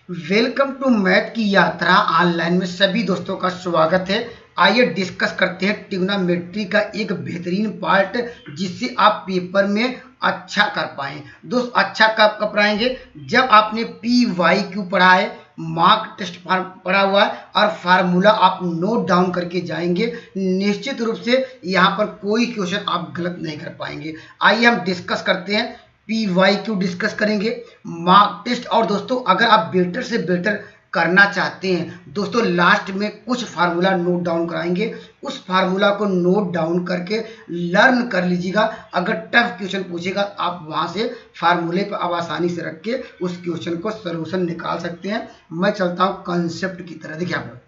Welcome to math की यात्रा online में सभी दोस्तों का स्वागत है। आइए डिस्कस करते हैं ट्रिग्नोमेट्री का एक बेहतरीन पार्ट जिससे आप पेपर में अच्छा कर पाएं। दोस्त अच्छा कब कर पाएंगे? जब आपने पी वाई क्यू पढ़ा है, मार्क टेस्ट पढ़ा हुआ है और फार्मूला आप नोट डाउन करके जाएंगे। निश्चित रूप से यहाँ पर कोई क्वेश्चन आप गलत नहीं कर पाएंगे। आइए हम डिस्कस करते हैं, पी वाई क्यू डिस्कस करेंगे, मार्क टेस्ट। और दोस्तों अगर आप बेटर से बेटर करना चाहते हैं दोस्तों, लास्ट में कुछ फार्मूला नोट डाउन कराएंगे। उस फार्मूला को नोट डाउन करके लर्न कर लीजिएगा। अगर टफ क्वेश्चन पूछेगा आप वहां से फार्मूले पर आप आसानी से रख के उस क्वेश्चन को सलूशन निकाल सकते हैं। मैं चलता हूं कंसेप्ट की तरह। देखिए आप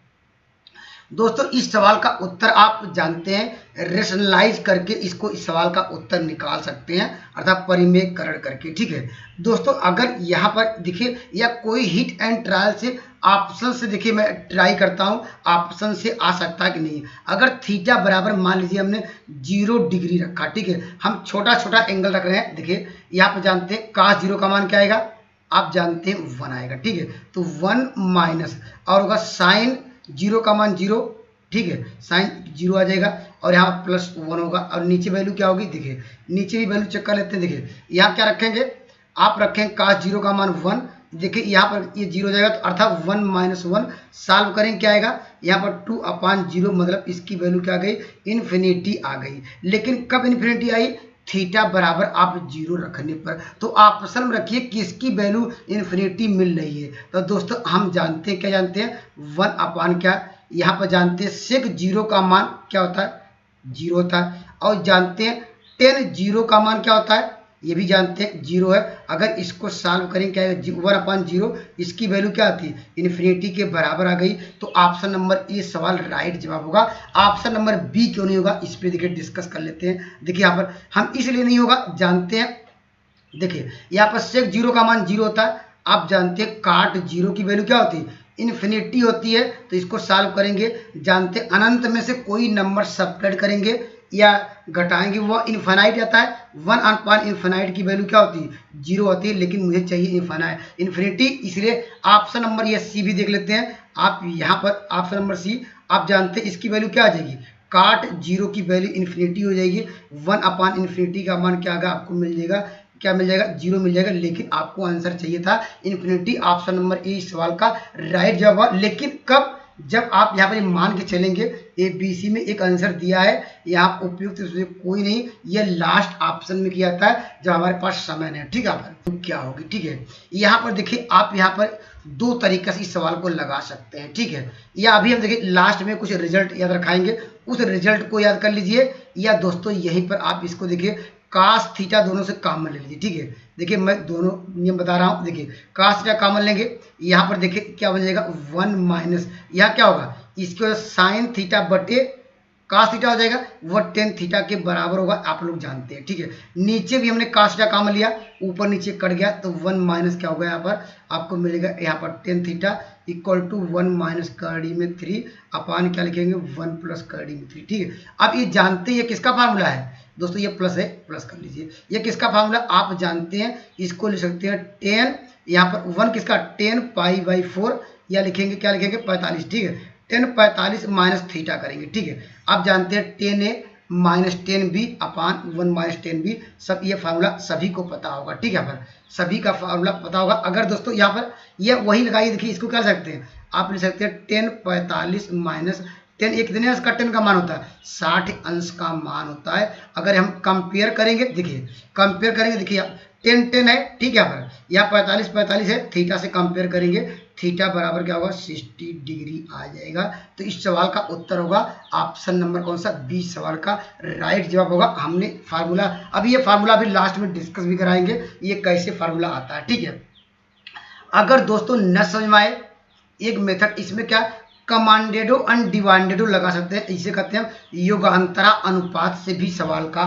दोस्तों, इस सवाल का उत्तर आप जानते हैं, रेशनलाइज करके इसको इस सवाल का उत्तर निकाल सकते हैं, अर्थात परिमेयकरण करके। ठीक है दोस्तों, अगर यहाँ पर देखिए या कोई हिट एंड ट्रायल से ऑप्शन से देखिए, मैं ट्राई करता हूँ ऑप्शन से आ सकता है कि नहीं। अगर थीटा बराबर मान लीजिए हमने 0 डिग्री रखा, ठीक है, हम छोटा छोटा एंगल रख रहे हैं। देखिए यहाँ पर जानते हैं cos 0 का मान क्या आएगा, आप जानते हैं 1 आएगा। ठीक है, तो 1 माइनस और होगा साइन 0 का मान 0, ठीक है, साइन 0 आ जाएगा और यहाँ प्लस 1 होगा। और नीचे वैल्यू क्या होगी, देखिए नीचे भी वैल्यू चेक कर लेते हैं। देखिए यहाँ क्या रखेंगे, आप रखेंगे cos 0 का मान 1। देखिए यहाँ पर ये 0 हो जाएगा, तो अर्थात 1 माइनस 1 सॉल्व करेंगे क्या आएगा, यहाँ पर 2/0, मतलब इसकी वैल्यू क्या आ गई, इन्फिनिटी आ गई। लेकिन कब इन्फिनिटी आई, थीटा बराबर आप 0 रखने पर। तो ऑप्शन में रखिए किसकी वैल्यू इन्फिनिटी मिल रही है। तो दोस्तों हम जानते हैं, क्या जानते हैं, 1 क्या, यहाँ पर जानते हैं सेक 0 का मान क्या होता है, 0 होता है। और जानते हैं टेन 0 का मान क्या होता है, ये भी जानते हैं 0 है। अगर इसको सॉल्व करें क्या है, 1/0, इसकी वैल्यू क्या आती है, इन्फिनिटी के बराबर आ गई। तो ऑप्शन नंबर ए सवाल राइट जवाब होगा। ऑप्शन नंबर बी क्यों नहीं होगा, इस पर देखिए डिस्कस कर लेते हैं। देखिए यहाँ पर हम इसलिए नहीं होगा, जानते हैं, देखिए यहाँ पर सेक 0 का मान 0 होता है। आप जानते हैं काट 0 की वैल्यु क्या होती है, इन्फिनिटी होती है। तो इसको सॉल्व करेंगे, जानते हैं अनंत में से कोई नंबर सबट्रैक्ट करेंगे या घटाएंगे वो इन्फिनाइट आता है। 1/इन्फिनाइट की वैल्यू क्या होती है, 0 होती है, लेकिन मुझे चाहिए इन्फिनिटी, इसलिए ऑप्शन नंबर ये सी भी देख लेते हैं। आप यहाँ पर ऑप्शन नंबर सी, आप जानते हैं इसकी वैल्यू क्या आ जाएगी, काट 0 की वैल्यू इन्फिनिटी हो जाएगी। 1/इन्फिनिटी का मान क्या आएगा, आपको मिल जाएगा, क्या मिल जाएगा, 0 मिल जाएगा। लेकिन आपको आंसर चाहिए था इन्फिनिटी। ऑप्शन नंबर ए इस सवाल का राइट जवाब हुआ। लेकिन कब, जब आप यहाँ पर मान के चलेंगे ABC में एक आंसर दिया है, यहाँ उपयुक्त कोई नहीं, ये लास्ट ऑप्शन में किया था जब हमारे पास समय नहीं। ठीक है, तो क्या होगी, ठीक है, यहाँ पर देखिए आप यहाँ पर 2 तरीके से इस सवाल को लगा सकते हैं। ठीक है, या अभी हम देखिए लास्ट में कुछ रिजल्ट याद रखाएंगे, उस रिजल्ट को याद कर लीजिए। या दोस्तों यहीं पर आप इसको देखिए कास थीटा दोनों से कॉमन ले लीजिए। ठीक है, देखिए मैं दोनों नियम बता रहा हूँ। देखिए कास थीटा कॉमन लेंगे, यहाँ पर देखिए क्या बन जाएगा, 1 माइनस, यहाँ क्या होगा, इसके वजह साइन थीटा बटे कास थीटा हो जाएगा, वो टेन थीटा के बराबर होगा, आप लोग जानते हैं। ठीक है, नीचे भी हमने कास थीटा कॉमन लिया, ऊपर नीचे कट गया, तो 1 माइनस क्या होगा, यहाँ पर आपको मिलेगा, यहाँ पर ten theta equal to 1 minus करड़ी में 3 अपान क्या लिखेंगे, 1 प्लस करड़ी में 3। ठीक है, अब ये जानते हैं ये किसका फार्मूला है दोस्तों, ये प्लस है, प्लस कर लीजिए। ये किसका फार्मूला आप जानते हैं, इसको लिख सकते हैं 10, यहाँ पर 1 किसका, 10 पाई/4, या लिखेंगे क्या लिखेंगे, 45। ठीक है, 10 45 माइनस थीटा करेंगे। ठीक है, आप जानते हैं 10a माइनस 10b अपान 1 माइनस 10b, सब ये फार्मूला सभी को पता होगा। ठीक है, पर सभी का फार्मूला पता होगा। अगर दोस्तों यहाँ पर ये वही लगाइए, देखिए इसको क्या सकते हैं, आप लिख सकते हैं 10 45 माइनस 10, एक कितने अंश का 10 का मान होता है, 60 अंश का मान होता है। अगर हम कंपेयर करेंगे, देखिए कंपेयर करेंगे, देखिए 10 10 है, ठीक है, पर यहाँ 45 45 है, थीटा से कंपेयर करेंगे, थीटा बराबर क्या होगा, 60 डिग्री आ जाएगा। तो इस सवाल का उत्तर होगा ऑप्शन नंबर कौन सा, बी सवाल का राइट जवाब होगा। हमने फार्मूला, अभी ये फार्मूला भी लास्ट में डिस्कस भी कराएंगे, ये कैसे फार्मूला आता है। ठीक है, अगर दोस्तों न समझ में आए एक मेथड, इसमें क्या कमांडेडो एंड डिवाइडेडो लगा सकते हैं, इसे कहते हैं योगांतरा अनुपात से भी सवाल का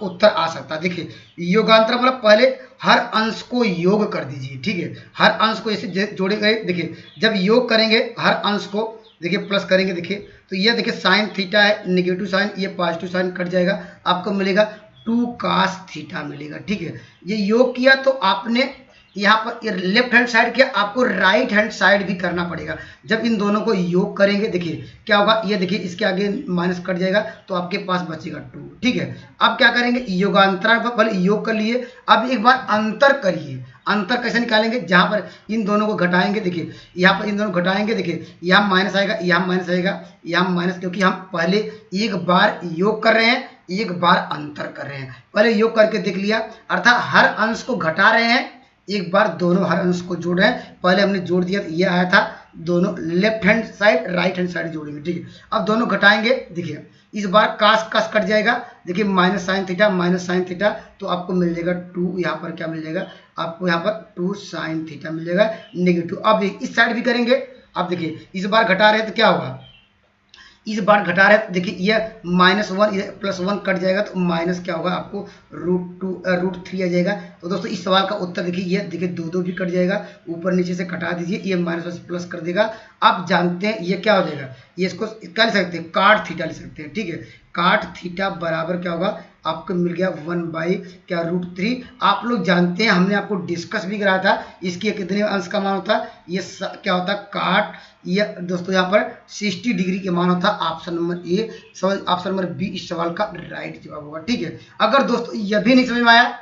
उत्तर आ सकता है। देखिए योगांतरा मतलब पहले हर अंश को योग कर दीजिए। ठीक है, हर अंश को ऐसे जोड़े गए, देखिए जब योग करेंगे हर अंश को, देखिए प्लस करेंगे, देखिए तो ये देखिए साइन थीटा है, नेगेटिव साइन, ये पॉजिटिव साइन कट जाएगा, आपको मिलेगा 2 cos थीटा मिलेगा। ठीक है, ये योग किया तो आपने यहाँ पर लेफ्ट हैंड साइड क्या आपको राइट हैंड साइड भी करना पड़ेगा। जब इन दोनों को योग करेंगे देखिए क्या होगा, ये देखिए इसके आगे माइनस कट जाएगा तो आपके पास बचेगा 2। ठीक है, अब क्या करेंगे, योगांतरण पर पहले योग कर लिए, अब एक बार अंतर करिए। अंतर कैसे निकालेंगे, जहां पर इन दोनों को घटाएंगे देखिए, यहाँ पर इन दोनों घटाएंगे देखिए, यहाँ माइनस आएगा, यहाँ माइनस आएगा, यहाँ माइनस, क्योंकि हम पहले एक बार योग कर रहे हैं, एक बार अंतर कर रहे हैं। पहले योग करके देख लिया, अर्थात हर अंश को घटा रहे हैं, एक बार दोनों हर अंश को जोड़ रहे हैं। पहले हमने जोड़ दिया तो ये आया था, दोनों left hand side right hand side जोड़ेंगे। ठीक है, अब दोनों घटाएंगे देखिए, इस बार कास कास कट जाएगा देखिए, माइनस साइन थीटा, तो आपको मिल जाएगा 2। यहाँ पर क्या मिल जाएगा आपको, यहाँ पर 2 साइन थीटा मिल जाएगा नेगेटिव। अब इस साइड भी करेंगे, अब देखिए इस बार घटा रहे हैं तो क्या होगा, इस बार घटा रहे हैं देखिए ये -1 ये +1 कट जाएगा तो माइनस क्या होगा आपको √3 आ जाएगा। तो दोस्तों इस सवाल का उत्तर देखिए, ये देखिए 2 भी कट जाएगा, ऊपर नीचे से कटा दीजिए, ये माइनस से प्लस कर देगा। अब जानते हैं ये क्या हो जाएगा, ये इसको क्या लिख सकते हैं, काट थीटा लिख सकते हैं। ठीक है, काट थीटा बराबर क्या होगा आपको मिल गया 1/√3। आप लोग जानते हैं, हमने आपको डिस्कस भी कराया था, इसके कितने अंश का मान होता है, ये क्या होता है काट, ये दोस्तों यहाँ पर 60 डिग्री के मान होता है। Option number A, option number B इस सवाल का राइट जवाब होगा। ठीक है, अगर दोस्तों यह भी नहीं समझ में आया,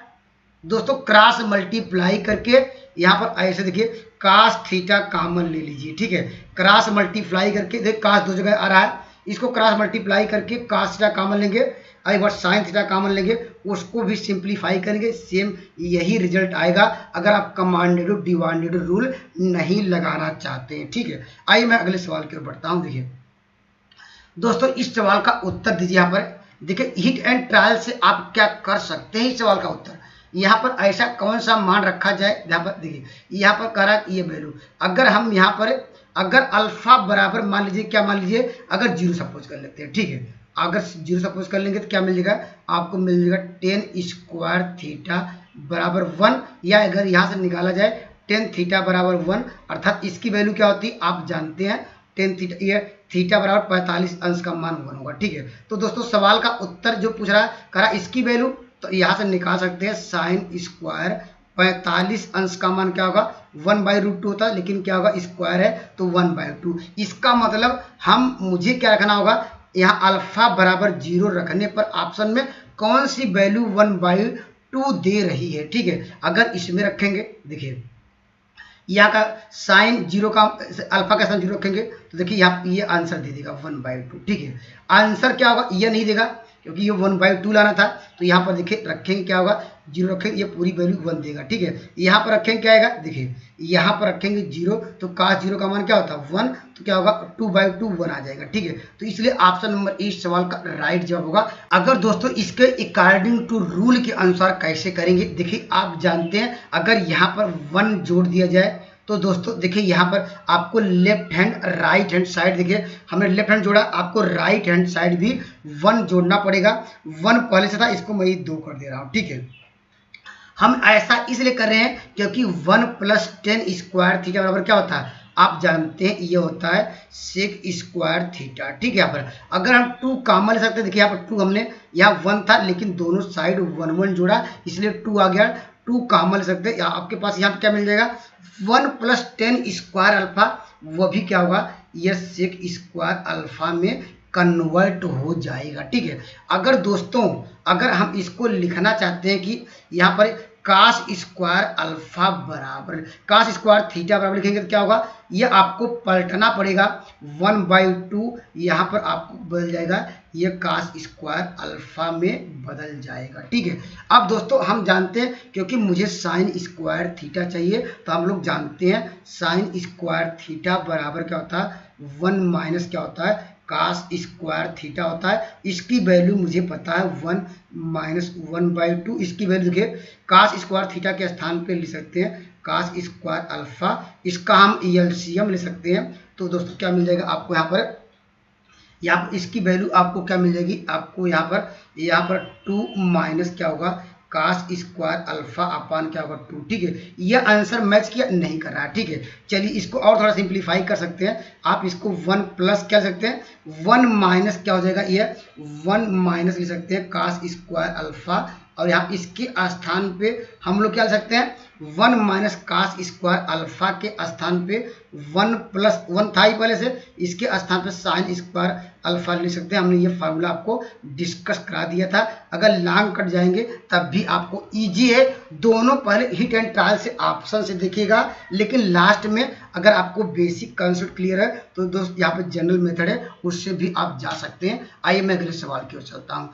दोस्तों क्रॉस मल्टीप्लाई करके यहाँ पर ऐसे देखिए कास थीटा कॉमन ले लीजिए। ठीक है, क्रॉस मल्टीप्लाई करके देखिए कास 2 जगह आ रहा है, इसको क्रॉस मल्टीप्लाई करके कास थीटा कॉमन लेंगे, एक बार साइन थीटा कॉमन लेंगे, उसको भी सिंप्लीफाई करेंगे, सेम यही रिजल्ट आएगा अगर आप कमांडेड डिवाइडेड रूल नहीं लगाना चाहते हैं। ठीक है, आइए मैं अगले सवाल की ओर बढ़ता हूं। देखिए दोस्तों इस सवाल का उत्तर दीजिए। यहाँ पर देखिए हिट एंड ट्रायल से आप क्या कर सकते हैं, इस सवाल का उत्तर यहाँ पर ऐसा कौन सा मान रखा जाए, यहाँ पर देखिए यहाँ पर कह रहा है ये वैल्यू, अगर हम यहाँ पर अगर अल्फा बराबर मान लीजिए, क्या मान लीजिए अगर 0 सपोज कर लेते हैं। ठीक है, अगर 0 सपोज कर लेंगे तो क्या मिल जाएगा आपको, मिल जाएगा 10 स्क्वायर थीटा बराबर 1, या अगर यहाँ से निकाला जाए 10 थीटा बराबर 1, अर्थात इसकी वैल्यू क्या होती है आप जानते हैं, 10 थीटा, ये थीटा बराबर 45 अंश का मान 1 होगा। ठीक है, तो दोस्तों सवाल का उत्तर जो पूछ रहा है, कह रहा इसकी वैल्यू, तो यहाँ से निकाल सकते हैं साइन स्क्वायर 45 अंश का मान क्या होगा 1/√2 होता है, लेकिन क्या होगा स्क्वायर है तो 1/2। इसका मतलब मुझे क्या रखना होगा, यहाँ अल्फा बराबर 0 रखने पर ऑप्शन में कौन सी वैल्यू 1/2 दे रही है। ठीक है, अगर इसमें रखेंगे देखिए यहाँ का साइन 0 का अल्फा का साइन 0 रखेंगे तो देखिए यहाँ ये आंसर दे देगा 1/2। ठीक है, आंसर क्या होगा ये नहीं देगा क्योंकि ये 1/2 लाना था, तो यहाँ पर देखिए रखेंगे क्या होगा 0 रखेंगे, ये पूरी वैल्यू 1 देगा। ठीक है, यहाँ पर रखेंगे क्या आएगा, देखिए यहाँ पर रखेंगे 0 तो cos 0 का मान क्या होता है 1, तो क्या होगा 2/2 1 आ जाएगा। ठीक है, तो इसलिए ऑप्शन नंबर ए सवाल का राइट जवाब होगा। अगर दोस्तों इसके अकॉर्डिंग टू रूल के अनुसार कैसे करेंगे, देखिए आप जानते हैं अगर यहाँ पर 1 जोड़ दिया जाए तो दोस्तों देखिए यहाँ पर आपको left hand right hand side, देखिए हमने लेफ्ट हैंड जोड़ा, आपको राइट हैंड साइड भी 1 जोड़ना पड़ेगा। 1 पहले से था, इसको मैं 2 कर दे रहा हूँ। ठीक है, हम ऐसा इसलिए कर रहे हैं क्योंकि 1 + 10 स्क्वायर थीटा बराबर क्या होता है आप जानते हैं, ये होता है सेक स्क्वायर थीटा। ठीक है, यहाँ पर अगर हम 2 कॉमन ले सकते हैं, देखिए यहाँ पर 2 हमने यहाँ 1 था लेकिन दोनों साइड 1 जोड़ा इसलिए 2 आ गया, 2 कॉमन ले सकते हैं। आपके पास यहाँ पर क्या मिल जाएगा 1 + 10 स्क्वायर अल्फा, वो भी क्या होगा यह सेक स्क्वायर अल्फा में कन्वर्ट हो जाएगा। ठीक है, अगर दोस्तों अगर हम इसको लिखना चाहते हैं कि यहाँ पर cos स्क्वायर अल्फा बराबर cos स्क्वायर थीटा बराबर लिखेंगे तो क्या होगा, ये आपको पलटना पड़ेगा 1/2, यहाँ पर आपको बदल जाएगा ये cos स्क्वायर अल्फा में बदल जाएगा। ठीक है, अब दोस्तों हम जानते हैं क्योंकि मुझे साइन स्क्वायर थीटा चाहिए, तो हम लोग जानते हैं साइन स्क्वायर थीटा बराबर क्या होता है 1 माइनस क्या होता है cos स्क्वायर थीटा होता है। इसकी वैल्यू मुझे पता है 1 - 1/2, इसकी वैल्यू देखिए cos स्क्वायर थीटा के स्थान पे लिख सकते हैं cos स्क्वायर अल्फा, इसका हम एलसीएम ले सकते हैं। तो दोस्तों क्या मिल जाएगा आपको यहाँ पर इसकी वैल्यू आपको क्या मिल जाएगी, आपको यहाँ पर 2 माइनस क्या होगा cos स्क्वायर अल्फा अपान क्या होगा 2। ठीक है, यह आंसर मैच किया नहीं कर रहा है। ठीक है, चलिए इसको और थोड़ा सिंप्लीफाई कर सकते हैं, आप इसको 1 प्लस क्या सकते हैं 1 माइनस क्या हो जाएगा, ये 1 माइनस ले सकते हैं cos स्क्वायर अल्फा और यहाँ इसके स्थान पे हम लोग क्या लिख सकते हैं, 1 माइनस कास स्क्वायर अल्फा के स्थान पे 1 प्लस 1 था ही पहले से, इसके स्थान पे साइन स्क्वायर अल्फा लिख सकते हैं। हमने ये फार्मूला आपको डिस्कस करा दिया था। अगर लॉन्ग कट जाएंगे तब भी आपको इजी है। दोनों पहले हिट एंड ट्रायल से ऑप्शन से देखिएगा, लेकिन लास्ट में अगर आपको बेसिक कंसेप्ट क्लियर है तो दोस्त यहाँ पे जनरल मेथड है, उससे भी आप जा सकते हैं। आइए मैं अगले सवाल की ओर चलता हूँ।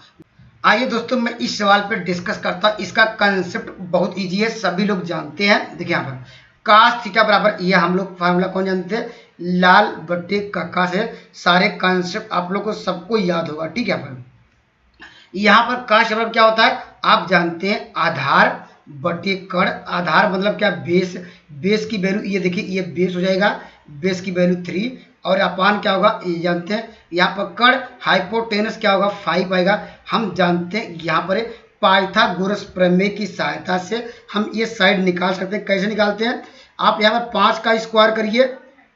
आइए दोस्तों मैं इस सवाल पर डिस्कस करता हूँ। इसका कंसेप्ट बहुत इजी है, सभी लोग जानते हैं। देखिए यहाँ पर कास थीटा बराबर, ये हम लोग फार्मूला कौन जानते हैं, लाल बटे कक्का से। सारे कंसेप्ट आप लोग को सबको याद होगा, ठीक है। यहाँ पर कास बराबर क्या होता है, आप जानते हैं आधार बटे कण। आधार मतलब क्या, बेस। बेस की वैल्यू ये देखिए, ये बेस हो जाएगा, बेस की वैल्यू 3, और अपान क्या होगा ये जानते हैं। यहाँ पर कण हाइपोटेनस क्या होगा 5 आएगा। हम जानते हैं यहाँ पर पाइथागोरस प्रमेय की सहायता से हम ये साइड निकाल सकते हैं। कैसे निकालते हैं, आप यहाँ पर 5 का स्क्वायर करिए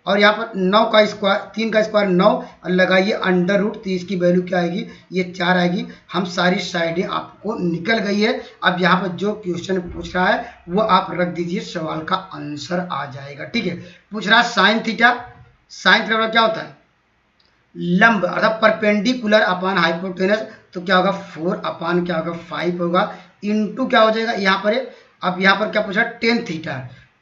और यहाँ पर 9 का स्क्वायर, 3 का स्क्वायर 9 और लगाइए अंडर रूट, तो इसकी वैल्यू क्या आएगी, ये 4 आएगी। हम सारी साइडें आपको निकल गई है। अब यहाँ पर जो क्वेश्चन पूछ रहा है वो आप रख दीजिए, सवाल का आंसर आ जाएगा, ठीक है। पूछ रहा है साइन थीटा। साइन थीटा क्या होता है, लंब अर्थात परपेंडिकुलर अपान हाइपोटेनस, तो क्या होगा 4 अपान क्या होगा 5 होगा, इनटू क्या हो जाएगा यहाँ पर। अब यहाँ पर क्या पूछा, टेन थीटा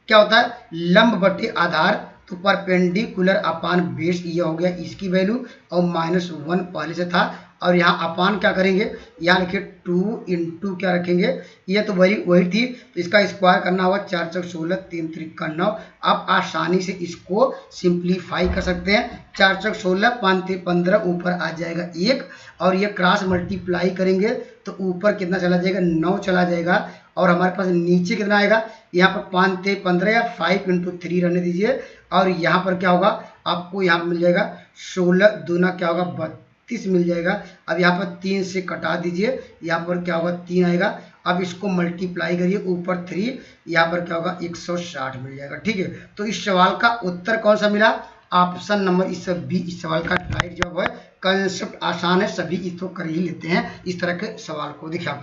क्या होता है, लंब बटे आधार, तो परपेंडिकुलर अपान बेस, ये हो गया इसकी वैल्यू, और -1 पहले से था। और यहाँ अपान क्या करेंगे, यहाँ लिखिए 2 इंटू क्या रखेंगे, ये तो वही थी, तो इसका स्क्वायर करना होगा, 4 चौक 16, 3 त्रिक 9। आप आसानी से इसको सिंप्लीफाई कर सकते हैं। 4 चौक 16, 5 3 15, ऊपर आ जाएगा 1, और ये क्रॉस मल्टीप्लाई करेंगे तो ऊपर कितना चला जाएगा, 9 चला जाएगा। और हमारे पास नीचे कितना आएगा, यहाँ पर 5 3 15 या 5 इंटू 3 रहने दीजिए, और यहाँ पर क्या होगा आपको, यहाँ पर मिल जाएगा 16 दूना क्या होगा 32 मिल जाएगा। अब यहाँ पर 3 से कटा दीजिए, यहाँ पर क्या होगा 3 आएगा। अब इसको मल्टीप्लाई करिए, ऊपर 3, यहाँ पर क्या होगा 160 मिल जाएगा, ठीक है। तो इस सवाल का उत्तर कौन सा मिला, ऑप्शन नंबर इस बी, इस सवाल का राइट जवाब है। कंसेप्ट आसान है, सभी इसको कर ही लेते हैं इस तरह के सवाल को। देखिए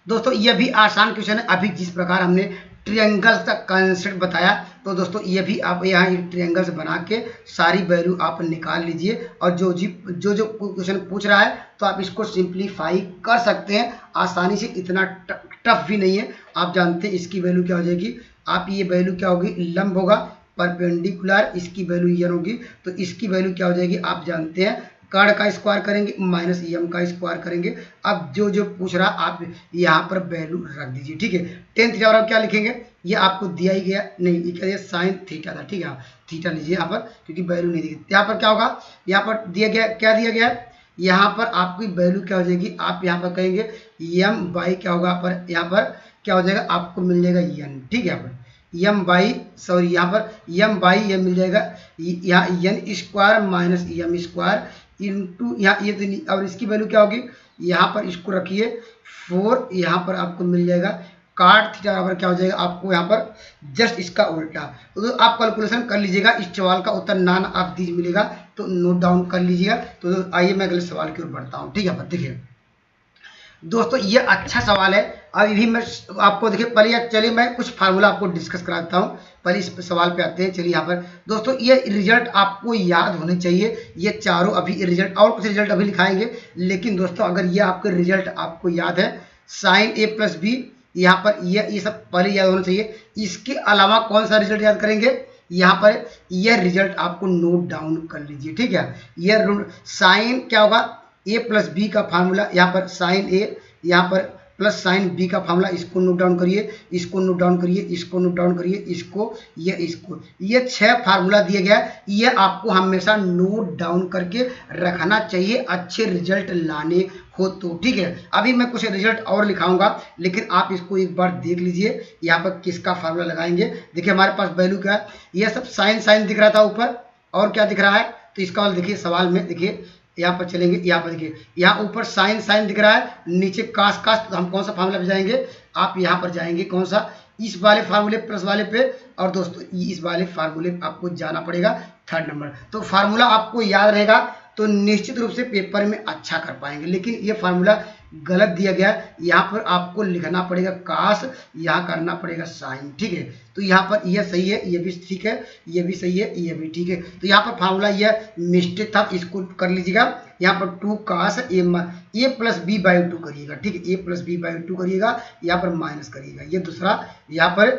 दोस्तों ये भी आसान क्वेश्चन है। अभी जिस प्रकार हमने ट्रायंगल्स का कंसेप्ट बताया, तो दोस्तों ये भी आप यहाँ ट्रायंगल्स बना के सारी वैल्यू आप निकाल लीजिए, और जो क्वेश्चन पूछ रहा है तो आप इसको सिंप्लीफाई कर सकते हैं आसानी से। इतना टफ भी नहीं है। आप जानते हैं इसकी वैल्यू क्या हो जाएगी, आप ये वैल्यू क्या होगी, लंब होगा परपेंडिकुलर, इसकी वैल्यू ये होगी, तो इसकी वैल्यू क्या हो जाएगी, आप जानते हैं कर्ण का स्क्वायर करेंगे माइनस एम का स्क्वायर करेंगे। अब जो पूछ रहा आप यहाँ पर वैल्यू रख दीजिए, ठीक है। टेन थीटा और क्या लिखेंगे, ये आपको दिया ही गया नहीं, ये क्या साइन थीटा था, ठीक है। थीटा लीजिए यहाँ पर, क्योंकि वैल्यू नहीं दी। यहाँ पर क्या होगा, यहाँ पर दिया गया, क्या दिया गया है, यहाँ पर आपकी वैल्यू क्या हो जाएगी, आप यहाँ पर कहेंगे एम बाई क्या होगा, पर यहाँ पर क्या हो जाएगा, आपको मिल जाएगा एन, ठीक है। यहाँ पर एम बाई सॉरी यहाँ पर एम बाई ये मिल जाएगा, यहाँ N square minus M square into यहाँ ये, और इसकी वैल्यू क्या होगी, यहाँ पर इसको रखिए 4, यहाँ पर आपको मिल जाएगा काट थीटा बराबर क्या हो जाएगा, आपको यहाँ पर जस्ट इसका उल्टा। तो आप कैलकुलेशन कर लीजिएगा, इस सवाल का उत्तर नान आप दीज मिलेगा, तो नोट डाउन कर लीजिएगा। तो आइए मैं अगले सवाल की ओर बढ़ता हूँ, ठीक है। देखिए दोस्तों ये अच्छा सवाल है। अभी भी मैं आपको देखिए, पहले चलिए मैं कुछ फार्मूला आपको डिस्कस कराता हूँ। पहले इस सवाल पे आते हैं। चलिए यहाँ पर दोस्तों ये रिजल्ट आपको याद होने चाहिए, ये चारों अभी रिजल्ट, और कुछ रिजल्ट अभी लिखाएंगे, लेकिन दोस्तों अगर ये आपके रिजल्ट आपको याद है, साइन ए प्लस बी, यहाँ पर ये सब पहले याद होना चाहिए। इसके अलावा कौन सा रिजल्ट याद करेंगे, यहाँ पर यह रिजल्ट आपको नोट डाउन कर लीजिए, ठीक है। यह साइन क्या होगा, ए प्लस बी का फार्मूला, यहाँ पर साइन ए, यहाँ पर प्लस साइन बी का फार्मूला, इसको नोट डाउन करिए, इसको नोट डाउन करिए, इसको नोट डाउन करिए, इसको, ये 6 फार्मूला दिए गया है। ये आपको हमेशा नोट डाउन करके रखना चाहिए अच्छे रिजल्ट लाने हो तो, ठीक है। अभी मैं कुछ रिजल्ट और लिखाऊंगा, लेकिन आप इसको एक बार देख लीजिए, यहाँ पर किसका फार्मूला लगाएंगे। देखिए हमारे पास वैल्यू क्या है, ये सब साइन दिख रहा था ऊपर, और क्या दिख रहा है, तो इसका वाला देखिए सवाल में, देखिए यहाँ पर चलेंगे, यहाँ पर देखिए, यहाँ ऊपर साइन दिख रहा है, नीचे कास, तो हम कौन सा फार्मूला पे जाएंगे, आप यहाँ पर जाएंगे कौन सा, इस वाले फार्मूले प्लस वाले पे, और दोस्तों इस वाले फार्मूले पे आपको जाना पड़ेगा 3rd नंबर। तो फार्मूला आपको याद रहेगा तो निश्चित रूप से पेपर में अच्छा कर पाएंगे। लेकिन ये फार्मूला गलत दिया गया, यहाँ पर आपको लिखना पड़ेगा काश, यहाँ करना पड़ेगा साइन। ठीक है, तो यहाँ पर यह सही है, ये भी ठीक है, ये भी सही है, ये भी ठीक है। तो यहाँ पर फार्मूला यह मिस्टेक था, इसको कर लीजिएगा। यहाँ पर 2 काश ए प्लस बी बाई 2 करिएगा। ठीक है, ए प्लस बी बाई 2 करिएगा, यहाँ पर माइनस करिएगा। ये दूसरा, यहाँ पर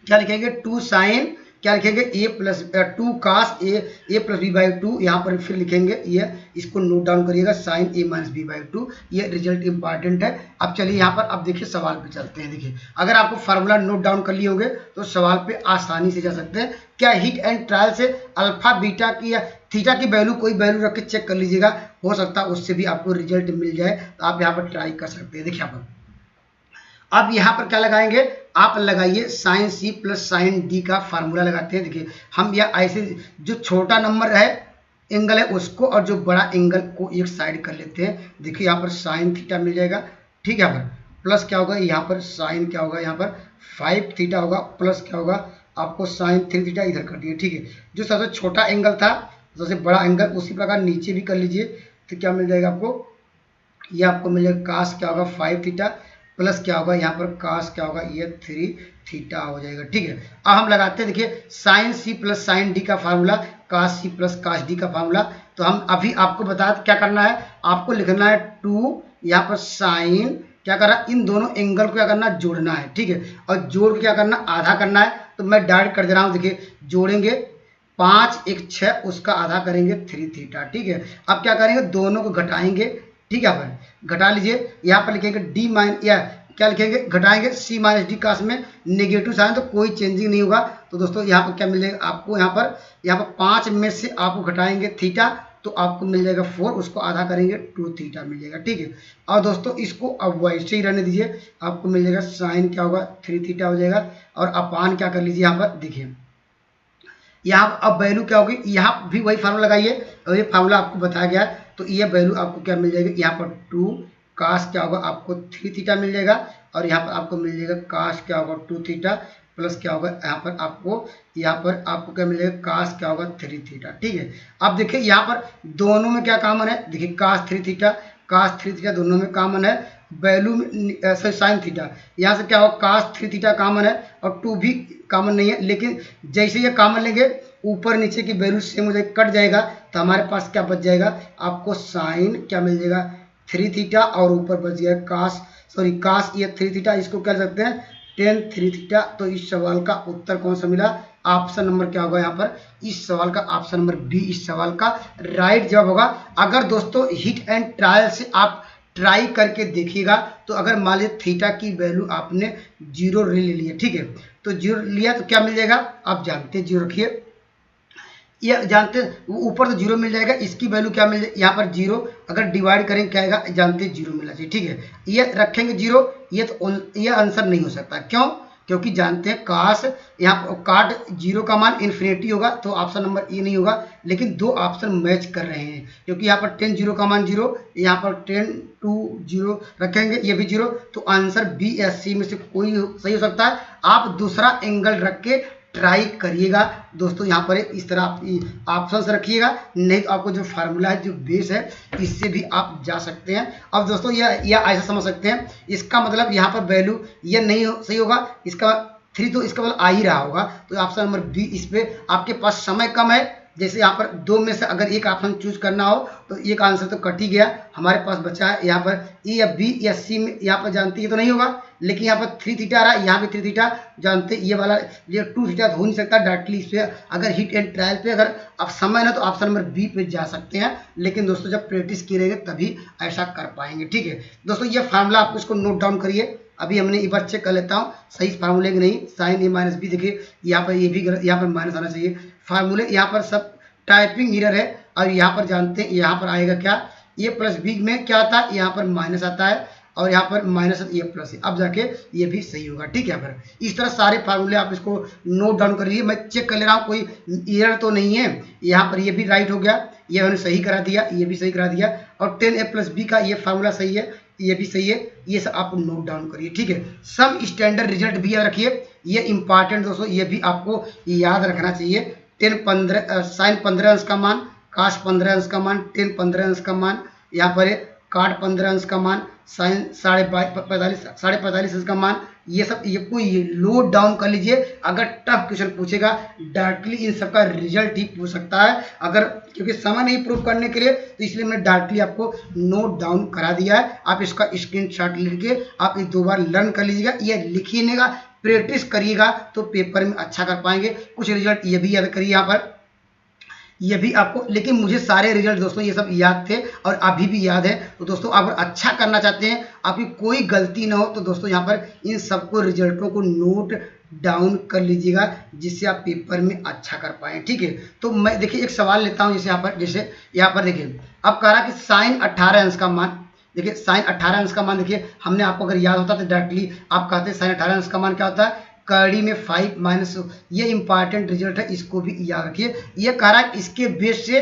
क्या लिखेंगे 2 साइन, क्या लिखेंगे ए प्लस 2 काश ए प्लस बी बाई 2, यहाँ पर फिर लिखेंगे ये, इसको नोट डाउन करिएगा sine A minus B by 2। ये रिजल्ट इंपॉर्टेंट है। अब चलिए यहाँ पर अब देखिए सवाल पे चलते हैं। देखिए अगर आपको फार्मूला नोट डाउन कर लिए होंगे तो सवाल पे आसानी से जा सकते हैं। क्या हिट एंड ट्रायल से अल्फा बीटा की या थीटा की वैल्यू, कोई वैल्यू रख के चेक कर लीजिएगा, हो सकता है उससे भी आपको रिजल्ट मिल जाए, तो आप यहाँ पर ट्राई कर सकते हैं। देखिए यहाँ पर अब यहाँ पर क्या लगाएंगे, आप लगाइए sine C plus sine D का फार्मूला लगाते हैं। देखिए हम यह ऐसे जो छोटा नंबर है एंगल है उसको और जो बड़ा एंगल को एक साइड कर लेते हैं। देखिए यहाँ पर साइन थीटा मिल जाएगा। ठीक है, यहाँ पर प्लस क्या होगा, यहाँ पर साइन क्या होगा, यहाँ पर 5 थीटा होगा, प्लस क्या होगा आपको साइन 3 थीटा इधर कर दिए। ठीक है, जो सबसे छोटा एंगल था सबसे बड़ा एंगल उसी प्रकार नीचे भी कर लीजिए। तो क्या मिल जाएगा आपको, ये आपको मिल जाएगा काश क्या होगा 5 थीटा, प्लस क्या होगा यहाँ पर काश क्या होगा, ये 3 थीटा हो जाएगा। ठीक है, अब हम लगाते हैं। देखिए sine C plus sine D का formula, cos C plus cos D का फार्मूला। तो हम अभी आपको बता क्या करना है, आपको लिखना है 2, यहाँ पर साइन क्या करना है, इन दोनों एंगल को क्या करना है जोड़ना है। ठीक है, और जोड़ के क्या करना, आधा करना है। तो मैं डायरेक्ट कर दे रहा हूँ। देखिए जोड़ेंगे 5 1 6, उसका आधा करेंगे 3 थीटा। ठीक है, अब क्या करेंगे, दोनों को घटाएंगे। ठीक है, यहाँ पर घटा लीजिए, यहाँ पर लिखेंगे डी माइन, या क्या लिखेंगे घटाएंगे सी माइनस डी, काश में नेगेटिव साइन तो कोई चेंजिंग नहीं होगा। तो दोस्तों यहाँ पर क्या मिल जाएगा आपको, यहाँ पर 5 में से आपको घटाएंगे थीटा तो आपको मिल जाएगा 4, उसको आधा करेंगे 2 थीटा मिल जाएगा। ठीक है, और दोस्तों इसको अब वैसे ही रहने दीजिए, आपको मिल जाएगा साइन क्या होगा 3 थीटा हो जाएगा, और अपान क्या कर लीजिए यहाँ पर। देखिए यहाँ अब वैल्यू क्या होगी, यहाँ भी वही फार्मूला लगाइए और ये फार्मूला आपको बताया गया है। तो ये वैल्यू आपको क्या मिल जाएगी, यहाँ पर 2 काश क्या होगा आपको 3 थीटा मिल जाएगा, और यहाँ पर आपको मिल जाएगा काश क्या होगा 2 थीटा, प्लस क्या होगा यहाँ पर आपको क्या मिल जाएगा काश क्या होगा 3 थीटा। ठीक है, अब देखिए यहाँ पर दोनों में क्या कॉमन है, देखिए काश 3 थीटा दोनों में कॉमन है। वैल्यू में साइन थीटा, यहाँ से क्या होगा काश 3 थीटा कॉमन है और 2 भी कॉमन नहीं है, लेकिन जैसे ये कॉमन लेंगे ऊपर नीचे की वैल्यू सेम हो जाएगी, कट जाएगा, तो हमारे पास क्या बच जाएगा, आपको साइन क्या मिल जाएगा 3 थीटा, और ऊपर बच गया काश ये 3 थीटा, इसको क्या कर सकते हैं 10 3 थीटा। तो इस सवाल का उत्तर कौन सा मिला, ऑप्शन नंबर क्या होगा, यहाँ पर इस सवाल का ऑप्शन नंबर बी इस सवाल का राइट जवाब होगा। अगर दोस्तों हिट एंड ट्रायल से आप ट्राई करके देखिएगा, तो अगर मान लीजिए थीटा की वैल्यू आपने 0 ले लिया, ठीक है, तो 0 लिया तो क्या मिल जाएगा, आप जानते हैं 0 रखिए, ये जानते हैं ऊपर तो 0 मिल जाएगा, इसकी वैल्यू क्या मिल जाएगी यहाँ पर 0, अगर डिवाइड करेंगे क्या आएगा, जानते हैं 0 मिलना चाहिए। ठीक है, ये रखेंगे 0, ये आंसर नहीं हो सकता, क्यों, क्योंकि जानते हैं काश यहाँ काट 0 का मान इन्फिनिटी होगा, तो ऑप्शन नंबर ए नहीं होगा। लेकिन दो ऑप्शन मैच कर रहे हैं, क्योंकि यहाँ पर 10 0 का मान 0, यहाँ पर 10 2 0 रखेंगे, ये भी 0, तो आंसर बी या सी में से कोई सही हो सकता है। आप दूसरा एंगल रख के ट्राई करिएगा दोस्तों, यहाँ पर इस तरह आप ऑप्शन रखिएगा, नहीं तो आपको जो फार्मूला है जो बेस है इससे भी आप जा सकते हैं। अब दोस्तों यह ऐसा समझ सकते हैं, इसका मतलब यहाँ पर वैल्यू ये नहीं सही होगा, इसका 3 तो इसका मतलब आ ही रहा होगा, तो ऑप्शन नंबर बी इस पे आपके पास समय कम है। जैसे यहाँ पर 2 में से अगर एक ऑप्शन चूज करना हो तो एक आंसर तो कट ही गया, हमारे पास बचा है यहाँ पर ए या बी या सी में, यहाँ पर जानते हैं तो नहीं होगा, लेकिन यहाँ पर 3 थीटा आ रहा है, यहाँ भी 3 थीटा जानते, ये वाला ये 2 थीटा हो नहीं सकता डायरेक्टली इस पर। अगर हिट एंड ट्रायल पे अगर आप समय ना तो ऑप्शन नंबर बी पे जा सकते हैं, लेकिन दोस्तों जब प्रैक्टिस की रहेंगे तभी ऐसा कर पाएंगे। ठीक है दोस्तों, ये फार्मूला आपको इसको नोट डाउन करिए, अभी हमने एक बार चेक कर लेता हूँ सही फार्मूले की नहीं, साइन ए माइनस बी, देखिए यहाँ पर ये भी यहाँ पर माइनस आना चाहिए, फार्मूले यहाँ पर सब टाइपिंग एरर है, और यहाँ पर जानते हैं यहाँ पर आएगा क्या, ए प्लस बी में क्या आता है, यहाँ पर माइनस आता है, और यहाँ पर माइनस ए प्लस है, अब जाके ये भी सही होगा। ठीक है, यहाँ पर इस तरह सारे फार्मूले आप इसको नोट डाउन करिए, मैं चेक कर ले रहा हूँ कोई एरर तो नहीं है। यहाँ पर ये भी राइट हो गया, ये मैंने सही करा दिया, ये भी सही करा दिया, और 10a प्लस बी का ये फार्मूला सही है, ये भी सही है, ये सब आप नोट डाउन करिए। ठीक है, सम स्टैंडर्ड रिजल्ट भी याद रखिए, ये इंपॉर्टेंट दोस्तों, ये भी आपको याद रखना चाहिए। 10 15 साइन 15 अंश का मान, काश 15 अंश का मान, 10 15 अंश का मान, यहाँ पर काट 15 अंश का मान, साइन 45 अंश का मान, ये सब ये कोई लोड डाउन कर लीजिए। अगर टफ क्वेश्चन पूछेगा डायरेक्टली इन सब का रिजल्ट ही पूछ सकता है, अगर क्योंकि समय नहीं प्रूव करने के लिए, तो इसलिए मैंने डायरेक्टली आपको नोट डाउन करा दिया है। आप इसका स्क्रीनशॉट लेके आप ये 2 बार लर्न कर लीजिएगा, ये लिखिएगा, प्रैक्टिस करिएगा तो पेपर में अच्छा कर पाएंगे। कुछ रिजल्ट ये भी याद करिए यहाँ पर, ये भी आपको, लेकिन मुझे सारे रिजल्ट दोस्तों ये सब याद थे और अभी भी याद है। तो दोस्तों अगर अच्छा करना चाहते हैं, आपकी कोई गलती ना हो, तो दोस्तों यहाँ पर इन सबको रिजल्टों को नोट डाउन कर लीजिएगा, जिससे आप पेपर में अच्छा कर पाएँ। ठीक है, तो मैं देखिए एक सवाल लेता हूँ, जैसे यहाँ पर देखिए अब कह रहा कि साइन 18 अंश का मान, देखिए साइन 18 अंश का मान, देखिए हमने आपको अगर याद होता तो डायरेक्टली आप कहते हैं साइन 18 अंश का मान क्या होता है, कड़ी में 5 माइनस, ये इंपॉर्टेंट रिजल्ट है, इसको भी याद रखिए। ये कह रहा है इसके बेस से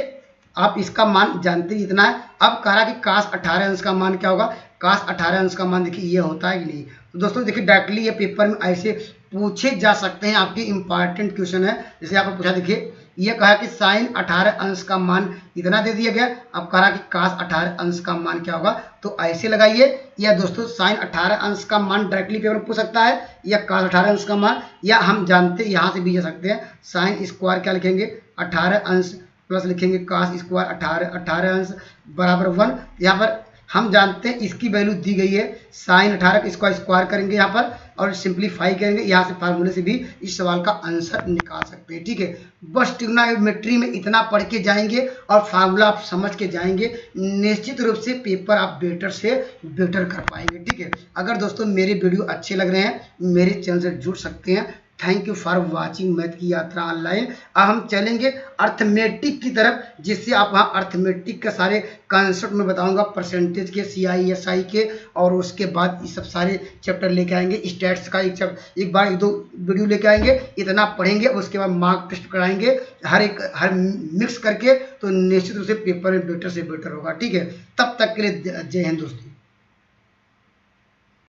आप इसका मान जानते ही इतना है। अब कह रहा है कि काश 18 अंश का मान क्या होगा, काश 18 अंश का मान देखिए ये होता है कि नहीं। तो दोस्तों देखिए डायरेक्टली ये पेपर में ऐसे पूछे जा सकते हैं, आपके इंपॉर्टेंट क्वेश्चन है। जैसे आपको पूछा, देखिए ये कहा कि साइन 18 अंश का मान इतना दे दिया गया, अब कहा कि काश 18 अंश का मान क्या होगा, तो ऐसे लगाइए। या दोस्तों साइन 18 अंश का मान डायरेक्टली पेपर में पूछ सकता है, या काश 18 अंश का मान, या हम जानते यहाँ से भी जा सकते हैं, साइन स्क्वायर क्या लिखेंगे 18 अंश प्लस लिखेंगे काश स्क्वायर 18 अंश बराबर 1। यहाँ पर हम जानते हैं इसकी वैल्यू दी गई है, साइन 18 इसका स्क्वायर करेंगे यहाँ पर और सिंप्लीफाई करेंगे, यहाँ से फार्मूले से भी इस सवाल का आंसर निकाल सकते हैं। ठीक है, बस ट्रिग्नोमेट्री में इतना पढ़ के जाएंगे और फार्मूला आप समझ के जाएंगे, निश्चित रूप से पेपर आप बेटर से बेटर कर पाएंगे। ठीक है, अगर दोस्तों मेरे वीडियो अच्छे लग रहे हैं, मेरे चैनल से जुड़ सकते हैं। Thank you for watching math की यात्रा ऑनलाइन। अब हम चलेंगे अर्थमेटिक की तरफ, जिससे आप वहाँ अर्थमेटिक के सारे कंसेप्ट में बताऊंगा, परसेंटेज के, CISI के, और उसके बाद ये सब सारे चैप्टर लेके आएंगे। स्टैट्स का एक बार 1-2 वीडियो लेके आएंगे, इतना पढ़ेंगे, उसके बाद मार्क टेस्ट कराएंगे हर मिक्स करके, तो निश्चित रूप से पेपर में बेटर से बेटर होगा। ठीक है, तब तक के लिए जय हिंद दोस्तों।